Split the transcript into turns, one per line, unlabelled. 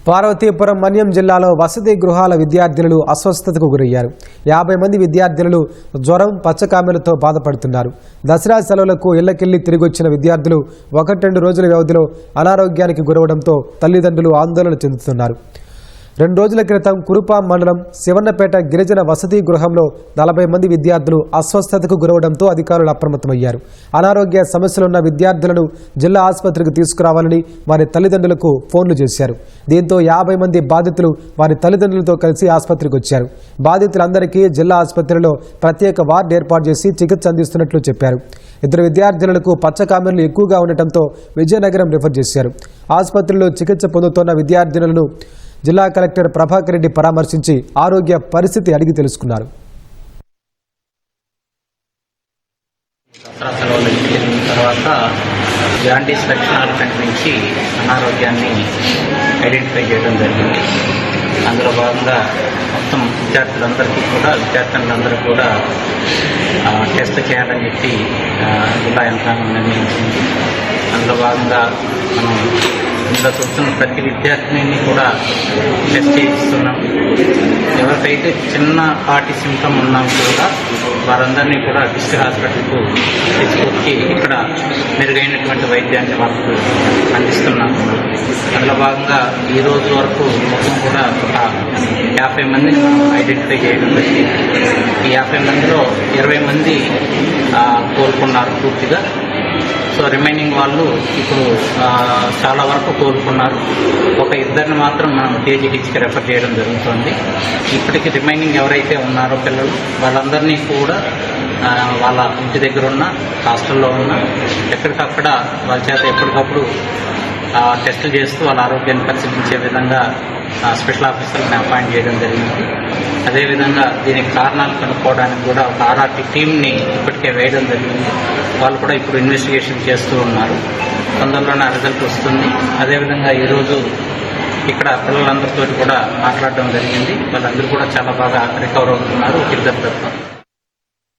పార్వతీపురం మన్యం జిల్లాలో వసతి గృహాల విద్యార్థులు అస్వస్థతకు గురయ్యారు. 50 మంది విద్యార్థులు జ్వరం, పచ్చకామెలతో బాధపడుతున్నారు. దసరా సెలవులకు ఇళ్లకెళ్లి తిరిగొచ్చిన విద్యార్థులు 1-2 రోజుల వ్యవధిలో అనారోగ్యానికి గురవడంతో తల్లిదండ్రులు ఆందోళన చెందుతున్నారు. 2 రోజుల క్రితం కురుపాం మండలం శివన్నపేట గిరిజన వసతి గృహంలో 40 మంది విద్యార్థులు అస్వస్థతకు గురవడంతో అధికారులు అప్రమత్తమయ్యారు. అనారోగ్య సమస్యలున్న విద్యార్థులను జిల్లా ఆసుపత్రికి తీసుకురావాలని వారి తల్లిదండ్రులకు ఫోన్లు చేశారు. దీంతో 50 మంది బాధితులు వారి తల్లిదండ్రులతో కలిసి ఆసుపత్రికి వచ్చారు. బాధితులందరికీ జిల్లా ఆసుపత్రిలో ప్రత్యేక వార్డు ఏర్పాటు చేసి చికిత్స అందిస్తున్నట్లు చెప్పారు. 2 విద్యార్థులకు పచ్చకామెర్లు ఎక్కువగా ఉండటంతో విజయనగరం రిఫర్ చేశారు. ఆసుపత్రిలో చికిత్స పొందుతున్న విద్యార్థినులను జిల్లా కలెక్టర్ ప్రభాకర్ రెడ్డి పరామర్శించి ఆరోగ్య పరిస్థితి అడిగి తెలుసుకున్నారు.
తర్వాత జాండీస్ లక్షణాల నుంచి అనారోగ్యాన్ని ఐడెంటిఫై చేయడం జరిగింది. అందులో భాగంగా మొత్తం విద్యార్థులందరికీ కూడా టెస్ట్ చేయాలని చెప్పి జిల్లా యంత్రాంగం నిర్ణయించింది. అందులో భాగంగా మనం ఇందులో చూస్తున్న ప్రతి విద్యార్థిని కూడా టెస్ట్ చేయిస్తున్నాం. ఎవరికైతే చిన్నపాటి సింప్టమ్ ఉన్నా కూడా వారందరినీ కూడా డిస్ట్రిక్ట్ హాస్పిటల్కు తీసుకొచ్చి ఇక్కడ మెరుగైనటువంటి వైద్యాన్ని వాళ్ళకు అందిస్తున్నాము. అందులో భాగంగా ఈ రోజు వరకు మొత్తం కూడా ఒక 50 మందిని మనం ఐడెంటిఫై చేయడం జరిగింది. ఈ 50 మందిలో 20 మంది కోలుకున్నారు పూర్తిగా. సో రిమైనింగ్ వాళ్ళు ఇప్పుడు చాలా వరకు కోలుకున్నారు. ఒక 2 మాత్రం మనం కేజీహెచ్కి రెఫర్ చేయడం జరుగుతుంది. ఇప్పటికీ రిమైనింగ్ ఎవరైతే ఉన్నారో పిల్లలు వాళ్ళందరినీ కూడా వాళ్ళ ఇంటి దగ్గర ఉన్న హాస్టల్లో ఉన్న ఎక్కడికక్కడ వాళ్ళ చేత ఎప్పటికప్పుడు టెస్టులు చేస్తూ వాళ్ళ ఆరోగ్యాన్ని పరిశీలించే విధంగా స్పెషల్ ఆఫీసర్ని అపాయింట్ చేయడం జరిగింది. అదేవిధంగా దీనికి కారణాలు కనుక్కోవడానికి కూడా ఒక ఆర్ఆర్టీ టీంని ఇప్పటికే వేయడం జరిగింది. వాళ్ళు కూడా ఇప్పుడు ఇన్వెస్టిగేషన్ చేస్తూ ఉన్నారు. తొందరలోనే రిజల్ట్ వస్తుంది. అదేవిధంగా ఈరోజు ఇక్కడ పిల్లలందరితో కూడా మాట్లాడడం జరిగింది. వాళ్ళందరూ కూడా చాలా బాగా రికవర్ అవుతున్నారు. 2